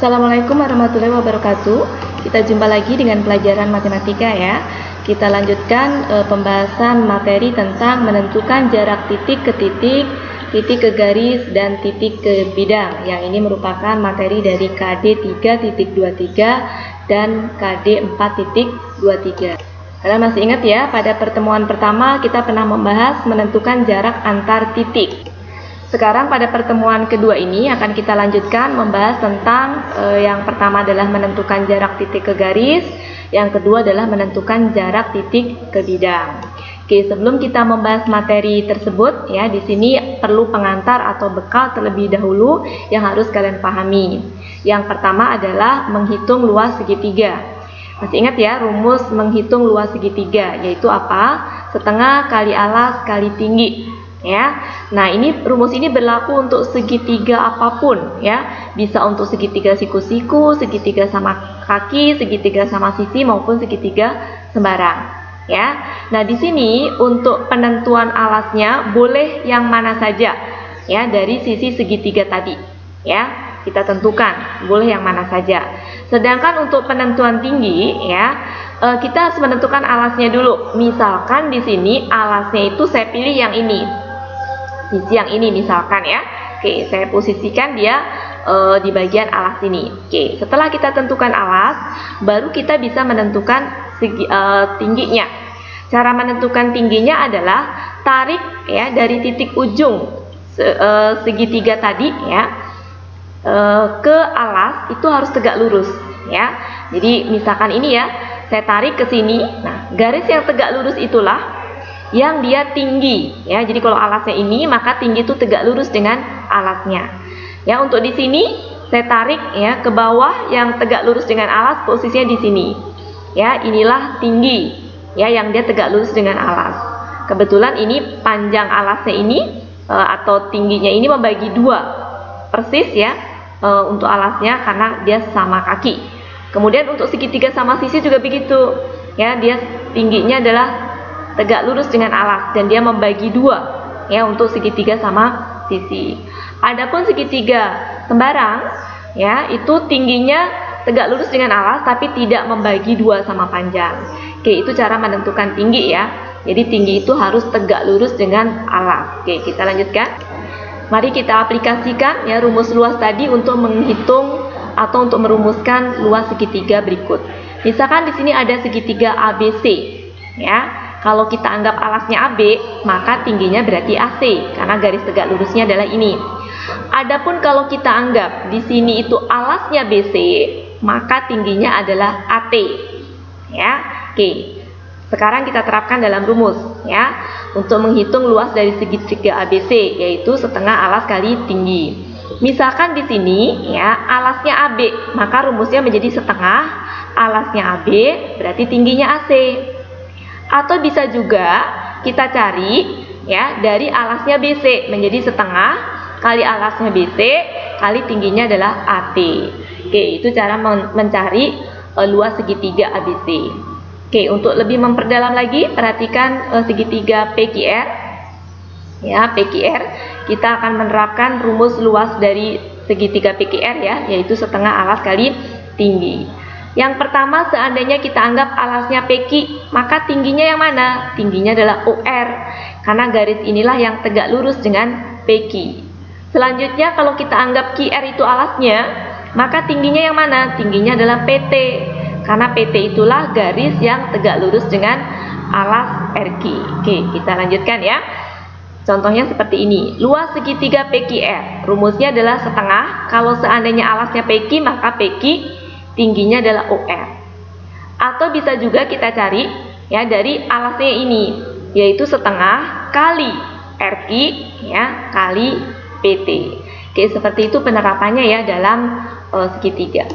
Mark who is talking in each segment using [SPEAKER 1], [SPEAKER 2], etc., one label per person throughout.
[SPEAKER 1] Assalamualaikum warahmatullahi wabarakatuh. Kita jumpa lagi dengan pelajaran matematika ya. Kita lanjutkan pembahasan materi tentang menentukan jarak titik ke titik, titik ke garis, dan titik ke bidang. Yang ini merupakan materi dari KD 3.23 dan KD 4.23. Kalian masih ingat ya, pada pertemuan pertama kita pernah membahas menentukan jarak antar titik. Sekarang pada pertemuan kedua ini akan kita lanjutkan membahas tentang yang pertama adalah menentukan jarak titik ke garis, yang kedua adalah menentukan jarak titik ke bidang. Oke, sebelum kita membahas materi tersebut ya, di sini perlu pengantar atau bekal terlebih dahulu yang harus kalian pahami. Yang pertama adalah menghitung luas segitiga. Masih ingat ya rumus menghitung luas segitiga, yaitu apa? Setengah kali alas kali tinggi. Ya, nah rumus ini berlaku untuk segitiga apapun ya, bisa untuk segitiga siku-siku, segitiga sama kaki, segitiga sama sisi maupun segitiga sembarang. Ya, nah di sini untuk penentuan alasnya boleh yang mana saja ya dari sisi segitiga tadi ya, kita tentukan boleh yang mana saja. Sedangkan untuk penentuan tinggi ya, kita harus menentukan alasnya dulu. Misalkan di sini alasnya itu saya pilih yang ini. Sisi yang ini misalkan ya. Oke, saya posisikan dia di bagian alas ini. Oke, setelah kita tentukan alas, baru kita bisa menentukan tingginya. Cara menentukan tingginya adalah tarik ya dari titik ujung segitiga tadi ya ke alas, itu harus tegak lurus ya. Jadi misalkan ini ya, saya tarik ke sini. Nah, garis yang tegak lurus itulah yang dia tinggi ya. Jadi kalau alasnya ini, maka tinggi itu tegak lurus dengan alasnya. Ya, untuk di sini saya tarik ya ke bawah yang tegak lurus dengan alas, posisinya di sini. Ya, inilah tinggi ya yang dia tegak lurus dengan alas. Kebetulan ini panjang alasnya ini atau tingginya ini membagi dua persis ya untuk alasnya karena dia sama kaki. Kemudian untuk segitiga sama sisi juga begitu. Ya, dia tingginya adalah tegak lurus dengan alas dan dia membagi dua ya untuk segitiga sama sisi. Adapun segitiga sembarang ya, itu tingginya tegak lurus dengan alas tapi tidak membagi dua sama panjang. Oke, itu cara menentukan tinggi ya. Jadi tinggi itu harus tegak lurus dengan alas. Oke, kita lanjutkan. Mari kita aplikasikan ya rumus luas tadi untuk menghitung atau untuk merumuskan luas segitiga berikut. Misalkan di sini ada segitiga ABC ya. Kalau kita anggap alasnya AB, maka tingginya berarti AC karena garis tegak lurusnya adalah ini. Adapun kalau kita anggap di sini itu alasnya BC, maka tingginya adalah AT. Ya. Oke. Sekarang kita terapkan dalam rumus ya untuk menghitung luas dari segitiga ABC, yaitu setengah alas kali tinggi. Misalkan di sini ya alasnya AB, maka rumusnya menjadi setengah alasnya AB berarti tingginya AC. Atau bisa juga kita cari ya dari alasnya BC menjadi setengah kali alasnya BC kali tingginya adalah AT. Oke, itu cara mencari luas segitiga ABC. Oke, untuk lebih memperdalam lagi perhatikan segitiga PQR. Ya, PQR kita akan menerapkan rumus luas dari segitiga PQR ya, yaitu setengah alas kali tinggi. Yang pertama, seandainya kita anggap alasnya PQ, maka tingginya yang mana? Tingginya adalah OR, karena garis inilah yang tegak lurus dengan PQ. Selanjutnya, kalau kita anggap QR itu alasnya, maka tingginya yang mana? Tingginya adalah PT, karena PT itulah garis yang tegak lurus dengan alas RQ. Oke, kita lanjutkan ya. Contohnya seperti ini. Luas segitiga PQR, rumusnya adalah setengah. Kalau seandainya alasnya PQ, maka PQ tingginya adalah OR. Atau bisa juga kita cari ya dari alasnya ini, yaitu setengah kali RQ ya kali PT. Oke, seperti itu penerapannya ya dalam segitiga.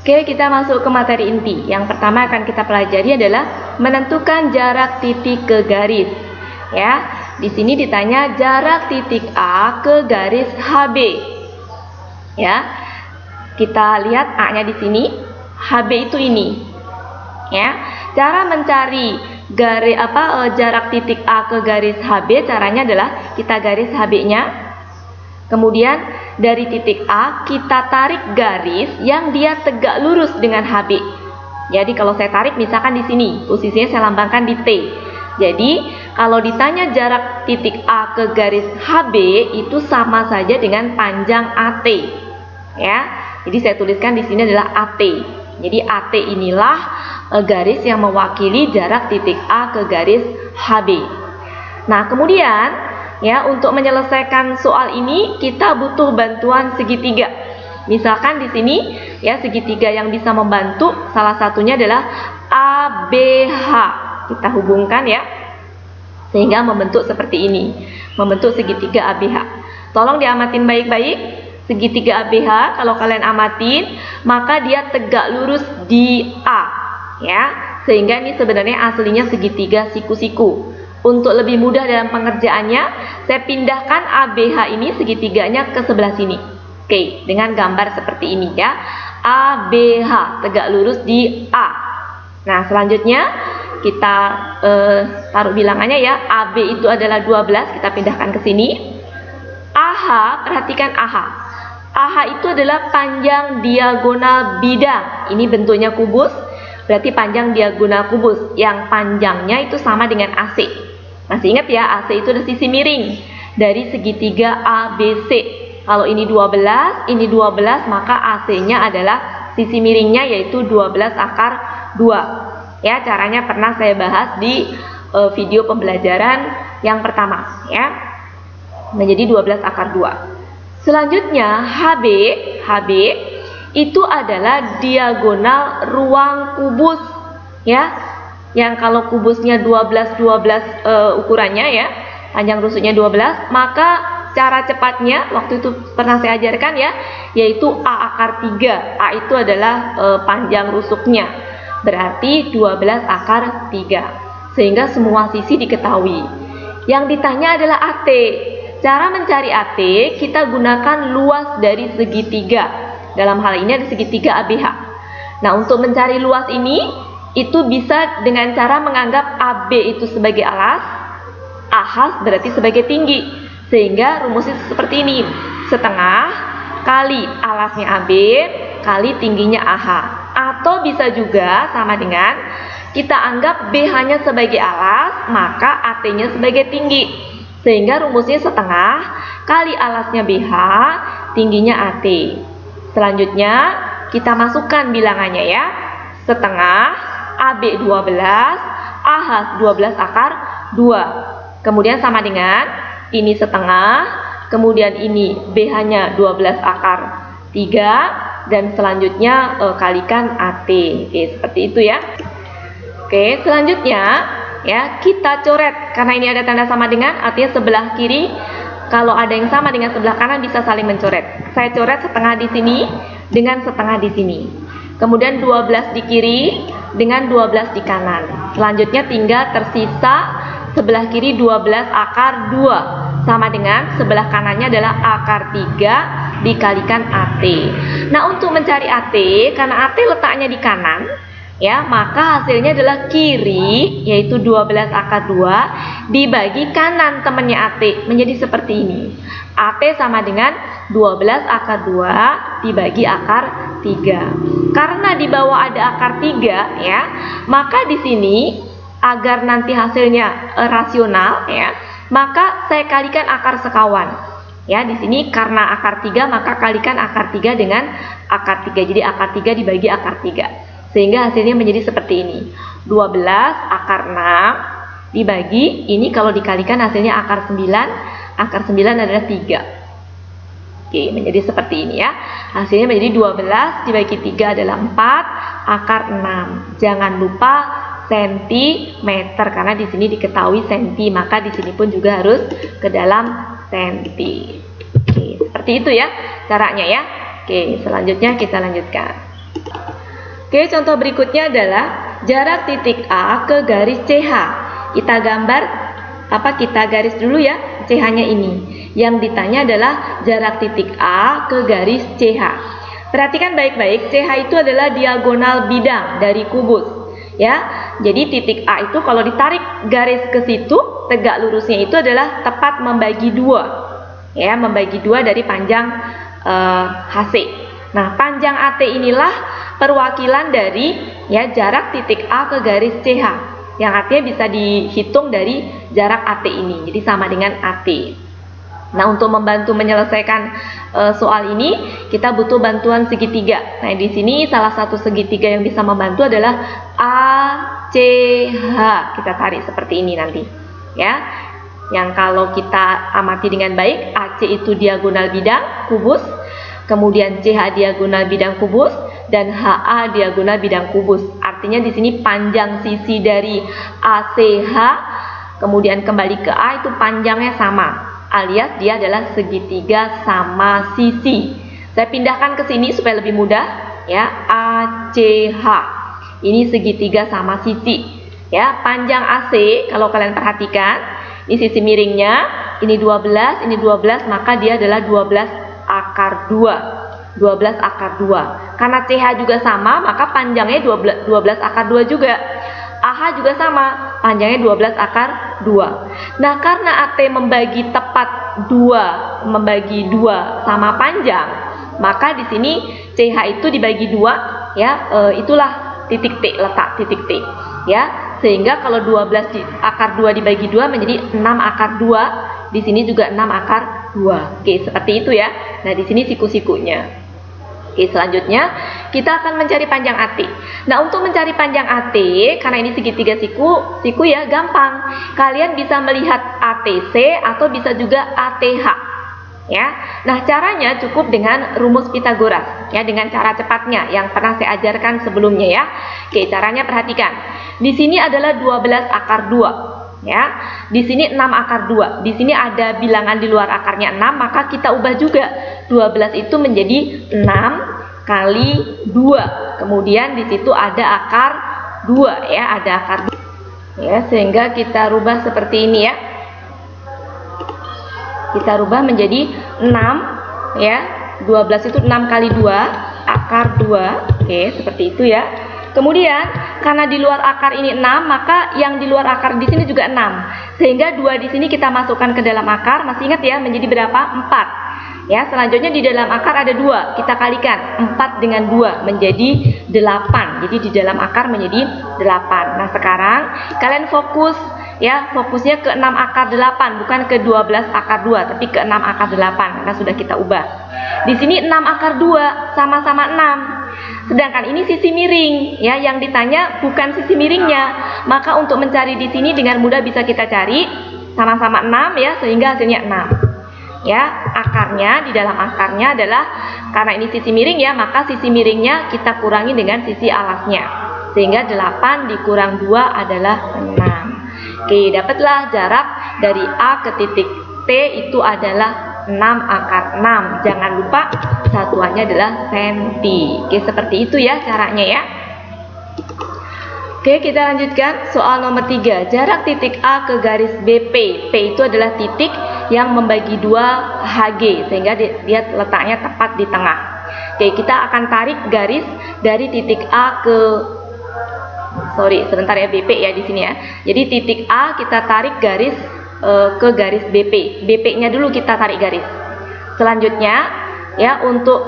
[SPEAKER 1] Oke, kita masuk ke materi inti. Yang pertama akan kita pelajari adalah menentukan jarak titik ke garis. Ya, di sini ditanya jarak titik A ke garis HB. Ya. Kita lihat A-nya di sini, HB itu ini. Ya. Cara mencari jarak titik A ke garis HB, caranya adalah kita garis HB-nya. Kemudian dari titik A kita tarik garis yang dia tegak lurus dengan HB. Jadi kalau saya tarik misalkan di sini, posisinya saya lambangkan di T. Jadi kalau ditanya jarak titik A ke garis HB itu sama saja dengan panjang AT. Ya. Jadi saya tuliskan di sini adalah AT. Jadi AT inilah garis yang mewakili jarak titik A ke garis HB. Nah, kemudian ya untuk menyelesaikan soal ini kita butuh bantuan segitiga. Misalkan di sini ya segitiga yang bisa membantu salah satunya adalah ABH. Kita hubungkan ya sehingga membentuk seperti ini, membentuk segitiga ABH. Tolong diamatin baik-baik. Segitiga ABH kalau kalian amatin maka dia tegak lurus di A ya, sehingga ini sebenarnya aslinya segitiga siku-siku. Untuk lebih mudah dalam pengerjaannya saya pindahkan ABH ini segitiganya ke sebelah sini. Oke, dengan gambar seperti ini ya. ABH tegak lurus di A. Nah, selanjutnya kita taruh bilangannya ya. AB itu adalah 12, kita pindahkan ke sini. AH, perhatikan AH. AH itu adalah panjang diagonal bidang. Ini bentuknya kubus, berarti panjang diagonal kubus. Yang panjangnya itu sama dengan AC. Masih ingat ya, AC itu ada sisi miring dari segitiga ABC. Kalau ini 12, ini 12, maka AC-nya adalah sisi miringnya yaitu 12 akar 2. Ya, caranya pernah saya bahas di video pembelajaran yang pertama ya. Menjadi 12 akar 2. Selanjutnya HB itu adalah diagonal ruang kubus ya. Yang kalau kubusnya 12 ukurannya ya, panjang rusuknya 12, maka cara cepatnya waktu itu pernah saya ajarkan ya, yaitu A akar 3. A itu adalah panjang rusuknya. Berarti 12 akar 3. Sehingga semua sisi diketahui. Yang ditanya adalah AT. Cara mencari AT kita gunakan luas dari segitiga. Dalam hal ini ada segitiga ABH. Nah, untuk mencari luas ini itu bisa dengan cara menganggap AB itu sebagai alas, AH berarti sebagai tinggi. Sehingga rumusnya seperti ini. Setengah kali alasnya AB kali tingginya AH. Atau bisa juga sama dengan kita anggap BH-nya sebagai alas, maka AT-nya sebagai tinggi. Sehingga rumusnya setengah kali alasnya BH, tingginya AT. Selanjutnya kita masukkan bilangannya ya. Setengah AB 12, AH 12 akar 2. Kemudian sama dengan ini setengah, kemudian ini BH-nya 12 akar 3, dan selanjutnya kalikan AT. Oke, seperti itu ya. Oke, selanjutnya ya kita coret, karena ini ada tanda sama dengan, artinya sebelah kiri kalau ada yang sama dengan sebelah kanan bisa saling mencoret. Saya coret setengah di sini dengan setengah di sini, kemudian 12 di kiri dengan 12 di kanan. Selanjutnya tinggal tersisa sebelah kiri 12 akar 2 sama dengan sebelah kanannya adalah akar 3 dikalikan AT. Nah, untuk mencari AT, karena AT letaknya di kanan ya, maka hasilnya adalah kiri yaitu 12 akar 2 dibagi kanan temannya AT, menjadi seperti ini. AT sama dengan 12 akar 2 dibagi akar 3. Karena di bawah ada akar 3 ya, maka di sini agar nanti hasilnya rasional ya, maka saya kalikan akar sekawan. Ya, di sini karena akar 3 maka kalikan akar 3 dengan akar 3. Jadi akar 3 dibagi akar 3. Sehingga hasilnya menjadi seperti ini. 12 akar 6 dibagi, ini kalau dikalikan hasilnya akar 9. Akar 9 adalah 3. Oke, menjadi seperti ini ya. Hasilnya menjadi 12 dibagi 3 adalah 4, akar 6. Jangan lupa sentimeter, karena di sini diketahui senti, maka di sini pun juga harus ke dalam senti. Oke, seperti itu ya caranya ya. Oke, selanjutnya kita lanjutkan. Oke, contoh berikutnya adalah jarak titik A ke garis CH. Kita gambar kita garis dulu ya, CH-nya ini. Yang ditanya adalah jarak titik A ke garis CH. Perhatikan baik-baik, CH itu adalah diagonal bidang dari kubus. Ya, jadi titik A itu kalau ditarik garis ke situ, tegak lurusnya itu adalah tepat membagi 2. Ya, membagi 2 dari panjang HC. Nah, panjang AT inilah perwakilan dari ya jarak titik A ke garis CH, yang artinya bisa dihitung dari jarak AT ini. Jadi sama dengan AT. Nah, untuk membantu menyelesaikan soal ini, kita butuh bantuan segitiga. Nah, di sini salah satu segitiga yang bisa membantu adalah ACH. Kita tarik seperti ini nanti, ya. Yang kalau kita amati dengan baik, AC itu diagonal bidang kubus, kemudian CH diagonal bidang kubus, dan HA diagonal bidang kubus. Artinya di sini panjang sisi dari ACH, kemudian kembali ke A itu panjangnya sama, alias dia adalah segitiga sama sisi. Saya pindahkan ke sini supaya lebih mudah, ya. ACH ini segitiga sama sisi, ya. Panjang AC kalau kalian perhatikan, ini sisi miringnya, ini 12, ini 12, maka dia adalah 12 akar 2. 12 akar 2. Karena CH juga sama, maka panjangnya 12 akar 2 juga. AH juga sama, panjangnya 12 akar 2. Nah, karena AT membagi tepat 2, membagi 2 sama panjang, maka di sini CH itu dibagi 2, ya. Itulah titik T, letak titik T, ya. Sehingga kalau 12 akar 2 dibagi 2 menjadi 6 akar 2. Di sini juga 6 akar 2. Oke, seperti itu ya. Nah, di sini siku-sikunya. Oke, selanjutnya kita akan mencari panjang AT. Nah, untuk mencari panjang AT, karena ini segitiga siku ya gampang. Kalian bisa melihat ATC atau bisa juga ATH. Ya. Nah, caranya cukup dengan rumus Pitagoras, ya, dengan cara cepatnya yang pernah saya ajarkan sebelumnya ya. Oke, caranya perhatikan. Di sini adalah 12 akar 2. Ya, di sini 6 akar 2. Di sini ada bilangan di luar akarnya 6, maka kita ubah juga 12 itu menjadi 6 kali 2. Kemudian di situ ada akar 2, ya, ada akar 2. Ya, sehingga kita rubah seperti ini ya. Kita rubah menjadi 6, ya. 12 itu 6 kali 2 akar 2. Oke, seperti itu ya. Kemudian karena di luar akar ini 6, maka yang di luar akar di sini juga 6. Sehingga 2 di sini kita masukkan ke dalam akar, masih ingat ya, menjadi berapa? 4. Ya, selanjutnya di dalam akar ada 2, kita kalikan 4 dengan 2 menjadi 8. Jadi di dalam akar menjadi 8. Nah, sekarang kalian fokus ya, fokusnya ke 6 akar 8, bukan ke 12 akar 2, tapi ke 6 akar 8 karena sudah kita ubah. Di sini 6 akar 2 sama-sama 6. Sedangkan ini sisi miring, ya, yang ditanya bukan sisi miringnya. Maka untuk mencari di sini dengan mudah bisa kita cari sama-sama 6 ya, sehingga hasilnya 6. Ya, akarnya di dalam akarnya adalah karena ini sisi miring ya, maka sisi miringnya kita kurangi dengan sisi alasnya. Sehingga 8 dikurang 2 adalah 6. Oke, dapatlah jarak dari A ke titik T itu adalah 6 akar 6. Jangan lupa satuannya adalah senti. Oke, seperti itu ya caranya ya. Oke, kita lanjutkan soal nomor 3. Jarak titik A ke garis BP. P itu adalah titik yang membagi 2 HG, sehingga dia letaknya tepat di tengah. Oke, kita akan tarik garis dari titik A ke sebentar ya, BP ya di sini ya. Jadi titik A kita tarik garis ke garis BP. BP-nya dulu kita tarik garis. Selanjutnya ya, untuk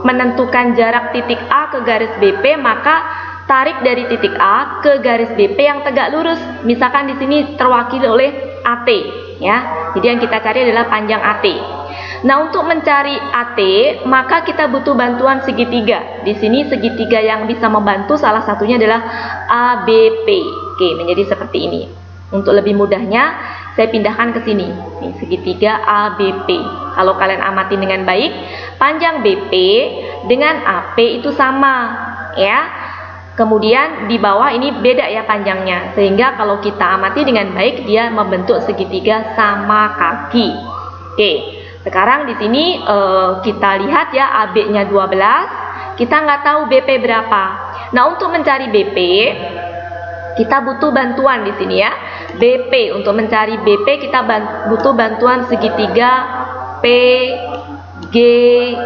[SPEAKER 1] menentukan jarak titik A ke garis BP, maka tarik dari titik A ke garis BP yang tegak lurus. Misalkan di sini terwakili oleh AT ya. Jadi yang kita cari adalah panjang AT. Nah, untuk mencari AT, maka kita butuh bantuan segitiga. Di sini segitiga yang bisa membantu salah satunya adalah ABP. Oke, menjadi seperti ini. Untuk lebih mudahnya, saya pindahkan ke sini. Ini segitiga ABP. Kalau kalian amati dengan baik, panjang BP dengan AP itu sama, ya. Kemudian di bawah ini beda ya panjangnya. Sehingga kalau kita amati dengan baik, dia membentuk segitiga sama kaki. Oke. Sekarang di sini kita lihat ya, AB-nya 12, kita nggak tahu BP berapa. Nah, untuk mencari BP, kita butuh bantuan di sini ya. BP, untuk mencari BP kita butuh bantuan segitiga PGB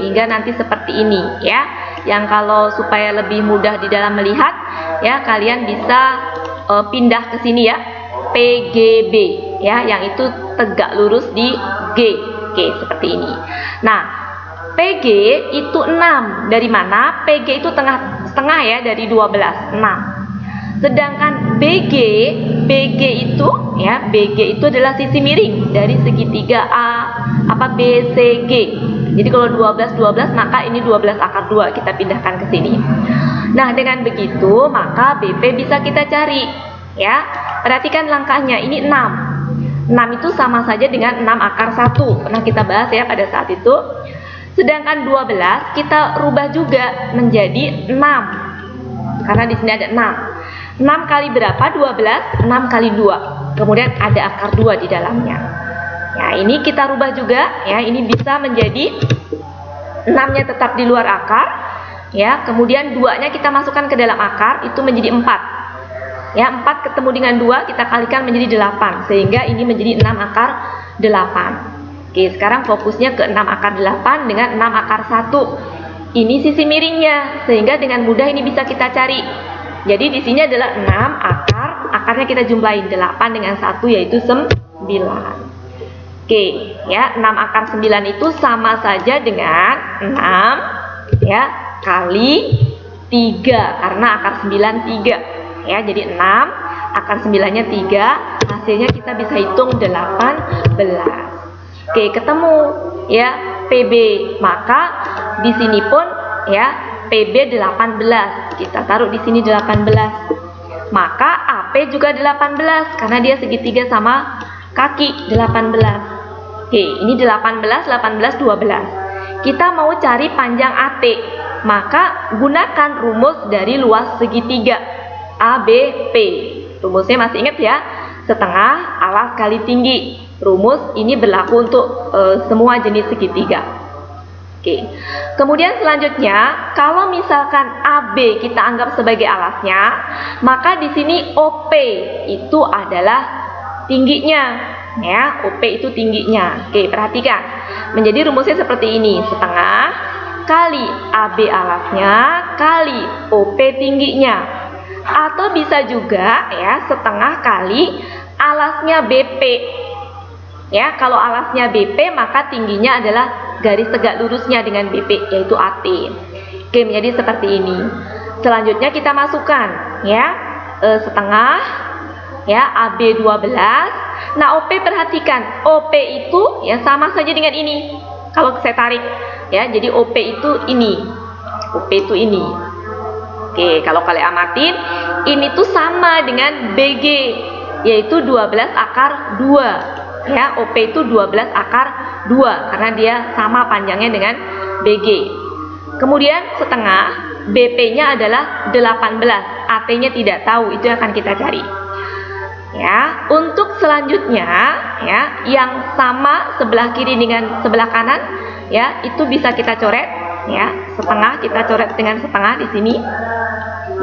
[SPEAKER 1] hingga nanti seperti ini ya. Yang kalau supaya lebih mudah di dalam melihat ya, kalian bisa pindah ke sini ya. PGB ya, yang itu tegak lurus di G. Oke, seperti ini. Nah, PG itu 6. Dari mana? PG itu setengah ya, dari 12, 6. Sedangkan BG itu ya, BG itu adalah sisi miring dari segitiga BCG. Jadi kalau 12 maka ini 12 akar 2, kita pindahkan ke sini. Nah, dengan begitu maka BP bisa kita cari ya. Perhatikan langkahnya, ini 6. 6 itu sama saja dengan 6 akar 1. Pernah kita bahas ya pada saat itu. Sedangkan 12 kita rubah juga menjadi 6. Karena di sini ada 6. 6 kali berapa? 12. 6 kali 2. Kemudian ada akar 2 di dalamnya. Ya, ini kita rubah juga ya. Ini bisa menjadi 6-nya tetap di luar akar ya. Kemudian 2-nya kita masukkan ke dalam akar, itu menjadi 4. Ya, 4 ketemu dengan 2 kita kalikan menjadi 8. Sehingga ini menjadi 6 akar 8. Oke, sekarang fokusnya ke 6 akar 8 dengan 6 akar 1. Ini sisi miringnya, sehingga dengan mudah ini bisa kita cari. Jadi di sini adalah 6 akar, akarnya kita jumlahin 8 dengan 1 yaitu 9. Oke, ya, 6 akar 9 itu sama saja dengan 6 ya kali 3 karena akar 9 3. Ya, jadi 6 akar 9-nya 3, hasilnya kita bisa hitung 18. Oke, ketemu ya PB, maka di sini pun ya PB 18, kita taruh di sini 18. Maka AP juga 18 karena dia segitiga sama kaki 18. Oke, ini 18, 18, 12. Kita mau cari panjang AT, maka gunakan rumus dari luas segitiga ABP. Rumusnya masih ingat ya? Setengah alas kali tinggi. Rumus ini berlaku untuk semua jenis segitiga. Oke. Kemudian selanjutnya, kalau misalkan AB kita anggap sebagai alasnya, maka di sini OP itu adalah tingginya, ya. OP itu tingginya. Oke, perhatikan. Menjadi rumusnya seperti ini: setengah kali AB alasnya kali OP tingginya. Atau bisa juga ya, setengah kali alasnya BP. Ya, kalau alasnya BP maka tingginya adalah garis tegak lurusnya dengan BP yaitu AT. Oke, menjadi seperti ini. Selanjutnya kita masukkan ya setengah ya AB 12. Nah, OP perhatikan, OP itu ya sama saja dengan ini. Kalau saya tarik ya, jadi OP itu ini. OP itu ini. Oke, kalau kalian amatin, ini tuh sama dengan BG yaitu 12 akar 2. Ya, OP itu 12 akar 2 karena dia sama panjangnya dengan BG. Kemudian setengah, BP-nya adalah 18, AT-nya tidak tahu, itu yang akan kita cari. Ya, untuk selanjutnya ya, yang sama sebelah kiri dengan sebelah kanan ya, itu bisa kita coret ya. Setengah kita coret dengan setengah di sini.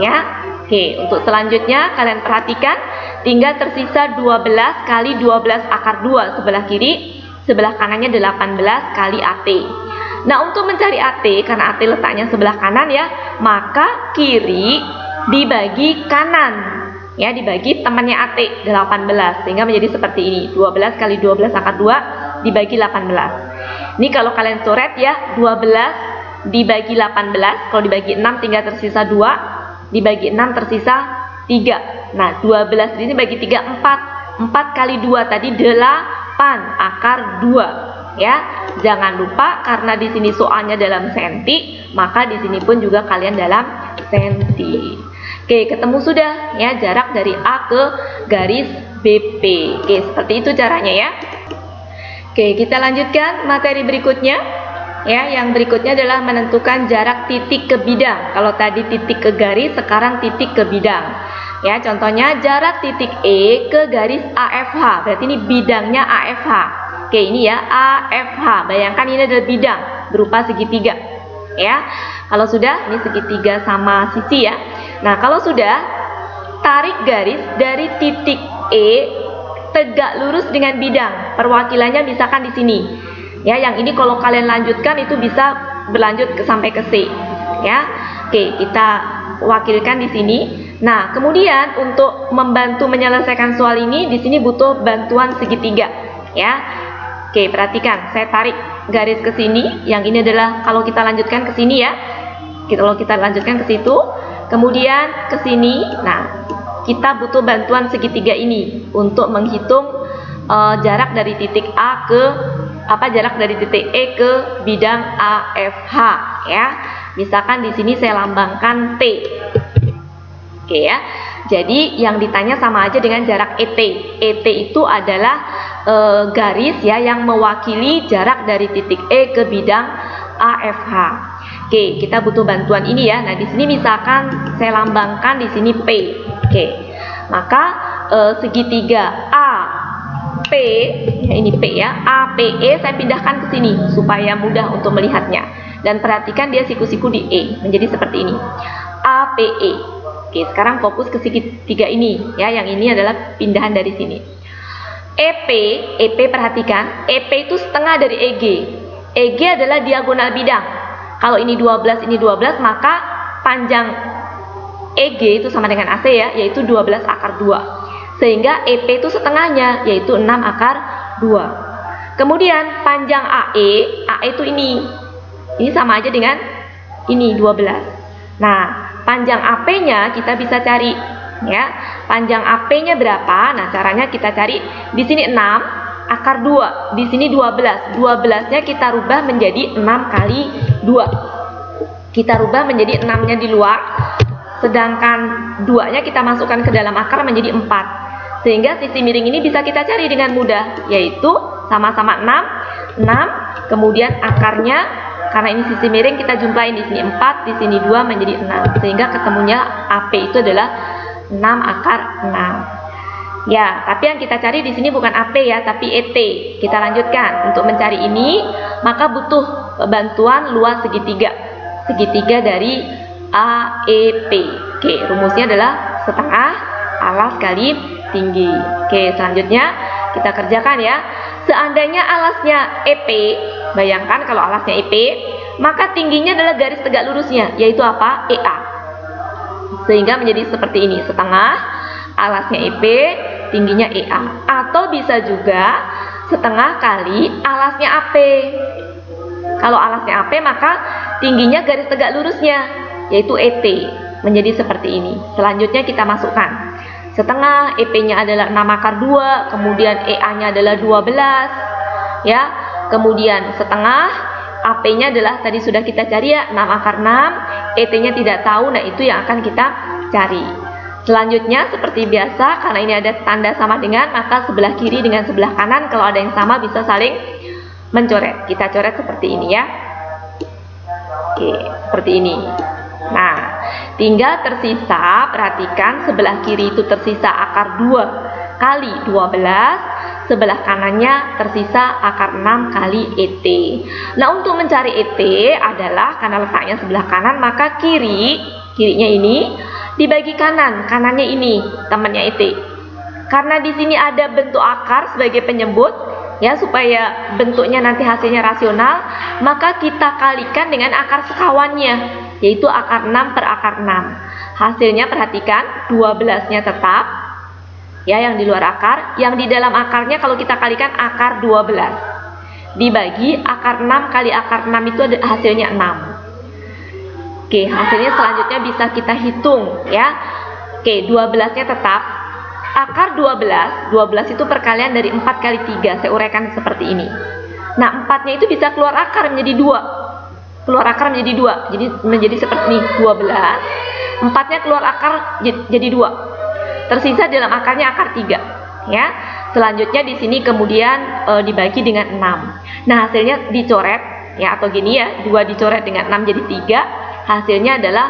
[SPEAKER 1] Ya. Oke, untuk selanjutnya kalian perhatikan tinggal tersisa 12 kali 12 akar 2 sebelah kiri, sebelah kanannya 18 kali AT. Nah, untuk mencari AT, karena AT letaknya sebelah kanan ya, maka kiri dibagi kanan. Ya, dibagi temannya AT 18, sehingga menjadi seperti ini. 12 kali 12 akar 2 dibagi 18. Ini kalau kalian coret ya, 12 dibagi 18, kalau dibagi 6 tinggal tersisa 2. Dibagi 6 tersisa 3. Nah, 12 ini bagi 3 4. 4 kali 2 tadi 8 akar 2. Ya, jangan lupa karena di sini soalnya dalam senti, maka di sini pun juga kalian dalam senti. Oke, ketemu sudah ya jarak dari A ke garis BP. Oke, seperti itu caranya ya. Oke, kita lanjutkan materi berikutnya. Ya, yang berikutnya adalah menentukan jarak titik ke bidang. Kalau tadi titik ke garis, sekarang titik ke bidang. Ya, contohnya jarak titik E ke garis AFH. Berarti ini bidangnya AFH. Oke, ini ya AFH. Bayangkan ini adalah bidang berupa segitiga. Ya, kalau sudah ini segitiga sama sisi ya. Nah, kalau sudah tarik garis dari titik E tegak lurus dengan bidang. Perwakilannya misalkan di sini. Ya, yang ini kalau kalian lanjutkan itu bisa berlanjut sampai ke C. Ya, oke, kita wakilkan di sini. Nah, kemudian untuk membantu menyelesaikan soal ini, di sini butuh bantuan segitiga. Ya, Oke, perhatikan, saya tarik garis ke sini. Yang ini adalah kalau kita lanjutkan ke sini ya. Kalau kita lanjutkan ke situ, kemudian ke sini. Nah, kita butuh bantuan segitiga ini untuk menghitung jarak dari titik A ke jarak dari titik E ke bidang AFH ya. Misalkan di sini saya lambangkan T. Oke ya. Jadi yang ditanya sama aja dengan jarak ET. ET itu adalah garis ya yang mewakili jarak dari titik E ke bidang AFH. Oke, kita butuh bantuan ini ya. Nah, di sini misalkan saya lambangkan di sini P. Oke. Maka segitiga AP ya, ini P ya. APE saya pindahkan ke sini supaya mudah untuk melihatnya. Dan perhatikan dia siku-siku di E menjadi seperti ini. APE. Oke, sekarang fokus ke segitiga ini ya, yang ini adalah pindahan dari sini. EP perhatikan, EP itu setengah dari EG. EG adalah diagonal bidang. Kalau ini 12, ini 12, maka panjang EG itu sama dengan AC ya, yaitu 12 akar 2. Sehingga EP itu setengahnya, yaitu 6 akar 2. Kemudian panjang AE itu ini sama aja dengan ini 12. Nah, panjang AP-nya kita bisa cari ya. Panjang AP-nya berapa? Nah, caranya kita cari di sini 6 akar 2, di sini 12. 12-nya kita rubah menjadi 6 kali 2. Kita rubah menjadi 6-nya di luar, sedangkan 2-nya kita masukkan ke dalam akar menjadi 4. Sehingga sisi miring ini bisa kita cari dengan mudah, yaitu sama-sama 6, kemudian akarnya, karena ini sisi miring, kita jumlahin di sini 4, di sini 2 menjadi 6, sehingga ketemunya AP itu adalah 6 akar 6. Ya, tapi yang kita cari di sini bukan AP ya, tapi ET. Kita lanjutkan. Untuk mencari ini, maka butuh bantuan luas segitiga dari AEP. Oke, rumusnya adalah setengah alas kali tinggi. Oke, selanjutnya kita kerjakan ya. Seandainya alasnya EP, bayangkan kalau alasnya EP, maka tingginya adalah garis tegak lurusnya, yaitu apa? EA. Sehingga menjadi seperti ini, setengah alasnya EP, tingginya EA. Atau bisa juga setengah kali alasnya AP. Kalau alasnya AP, maka tingginya garis tegak lurusnya, yaitu ET, menjadi seperti ini. Selanjutnya kita masukkan. Setengah, EP-nya adalah 6 akar 2, kemudian EA-nya adalah 12, ya. Kemudian setengah, AP-nya adalah tadi sudah kita cari ya, 6 akar 6, ET-nya tidak tahu, nah itu yang akan kita cari. Selanjutnya seperti biasa, karena ini ada tanda sama dengan, maka sebelah kiri dengan sebelah kanan, kalau ada yang sama bisa saling mencoret. Kita coret seperti ini ya. Oke, seperti ini. Nah, tinggal tersisa, perhatikan sebelah kiri itu tersisa akar 2 kali 12, sebelah kanannya tersisa akar 6 kali ET. Nah, untuk mencari ET adalah karena letaknya sebelah kanan, maka kirinya ini dibagi kanannya ini temannya ET. Karena di sini ada bentuk akar sebagai penyebut ya, supaya bentuknya nanti hasilnya rasional, maka kita kalikan dengan akar sekawannya, yaitu akar 6 per akar 6. Hasilnya perhatikan 12-nya tetap ya, yang di luar akar, yang di dalam akarnya kalau kita kalikan akar 12 dibagi akar 6 kali akar 6 itu hasilnya 6. Oke, hasilnya selanjutnya bisa kita hitung ya. Oke, 12-nya tetap. Akar 12 itu perkalian dari 4 kali 3, saya uraikan seperti ini. Nah, 4-nya itu bisa keluar akar menjadi 2. Keluar akar menjadi 2. Jadi menjadi seperti ini, 12. 4-nya keluar akar jadi 2. Tersisa dalam akarnya akar 3, ya. Selanjutnya di sini kemudian dibagi dengan 6. Nah, hasilnya dicoret ya, atau gini ya, 2 dicoret dengan 6 jadi 3. Hasilnya adalah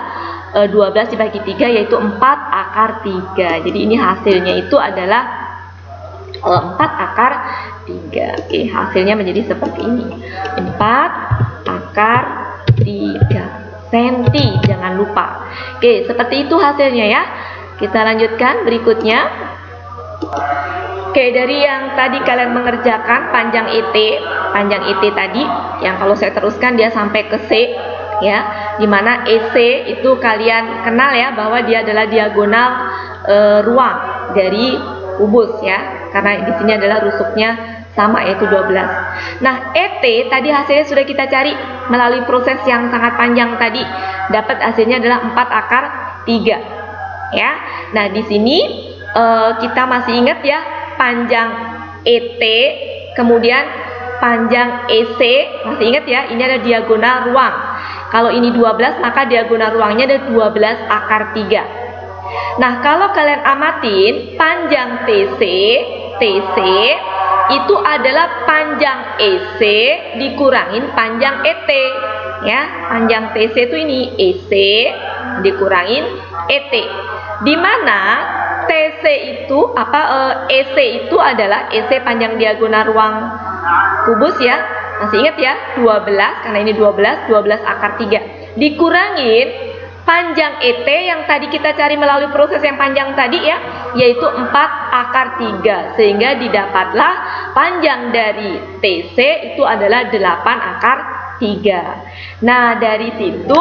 [SPEAKER 1] 12 dibagi 3, yaitu 4 akar 3. Jadi ini hasilnya itu adalah 4 akar 3. Oke, hasilnya menjadi seperti ini, 4 akar 3 senti, jangan lupa. Oke, seperti itu hasilnya ya. Kita lanjutkan berikutnya. Oke, dari yang tadi kalian mengerjakan panjang ET tadi, yang kalau saya teruskan dia sampai ke C ya, dimana EC itu kalian kenal ya, bahwa dia adalah diagonal ruang dari kubus ya, karena di sini adalah rusuknya sama yaitu 12. Nah, ET tadi hasilnya sudah kita cari melalui proses yang sangat panjang tadi. Dapat hasilnya adalah 4 akar 3. Ya. Nah, di sini kita masih ingat ya, panjang ET kemudian panjang EC, masih ingat ya, ini ada diagonal ruang. Kalau ini 12 maka diagonal ruangnya ada 12 akar 3. Nah, kalau kalian amatin panjang TC itu adalah panjang EC dikurangin panjang ET ya. Panjang TC itu ini EC dikurangin ET, di mana TC itu EC itu adalah EC panjang diagonal ruang kubus ya. Masih ingat ya, 12 karena ini 12 akar 3 dikurangin panjang ET yang tadi kita cari melalui proses yang panjang tadi ya, yaitu 4 akar 3, sehingga didapatlah panjang dari TC itu adalah 8 akar 3. Nah, dari situ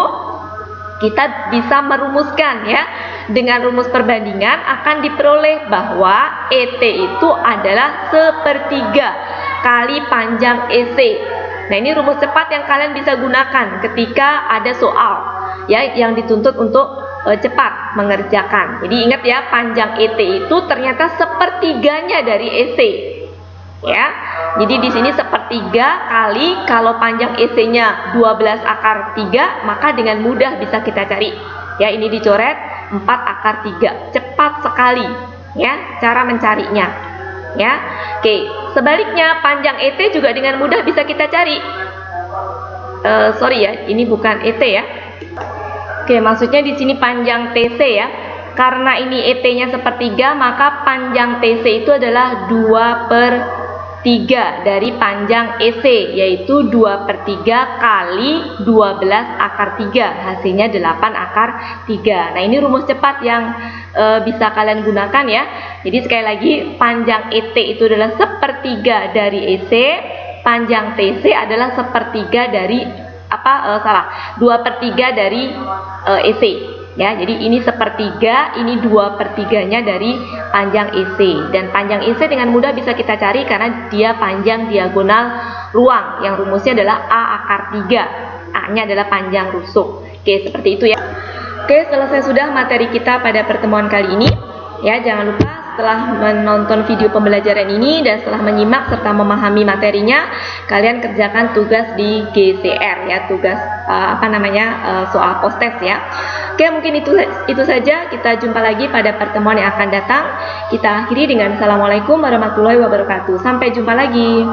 [SPEAKER 1] kita bisa merumuskan ya, dengan rumus perbandingan akan diperoleh bahwa ET itu adalah 1/3 kali panjang EC. Nah, ini rumus cepat yang kalian bisa gunakan ketika ada soal ya yang dituntut untuk cepat mengerjakan. Jadi ingat ya, panjang ET itu ternyata 1/3-nya dari EC. Ya. Jadi di sini 1/3 kali, kalau panjang EC-nya 12 akar 3, maka dengan mudah bisa kita cari. Ya, ini dicoret 4 akar 3. Cepat sekali ya cara mencarinya. Ya. Oke, sebaliknya panjang ET juga dengan mudah bisa kita cari. Sorry ya, ini bukan ET ya. Oke, maksudnya di sini panjang TC ya. Karena ini ET-nya 1/3, maka panjang TC itu adalah 2/3 dari panjang EC, yaitu 2/3 kali 12 akar 3, hasilnya 8 akar 3. Nah, ini rumus cepat yang bisa kalian gunakan ya. Jadi sekali lagi, panjang ET itu adalah 1/3 dari EC, panjang TC adalah 1/3 dari 2/3 dari EC ya. Jadi ini 1/3, ini 2/3-nya dari panjang EC, dan panjang EC dengan mudah bisa kita cari karena dia panjang diagonal ruang yang rumusnya adalah A akar 3. A-nya adalah panjang rusuk. Oke, seperti itu ya. Oke, selesai sudah materi kita pada pertemuan kali ini ya. Jangan lupa setelah menonton video pembelajaran ini dan setelah menyimak serta memahami materinya, kalian kerjakan tugas di GCR ya, tugas soal post-test ya. Oke, mungkin itu saja. Kita jumpa lagi pada pertemuan yang akan datang. Kita akhiri dengan Assalamualaikum warahmatullahi wabarakatuh. Sampai jumpa lagi.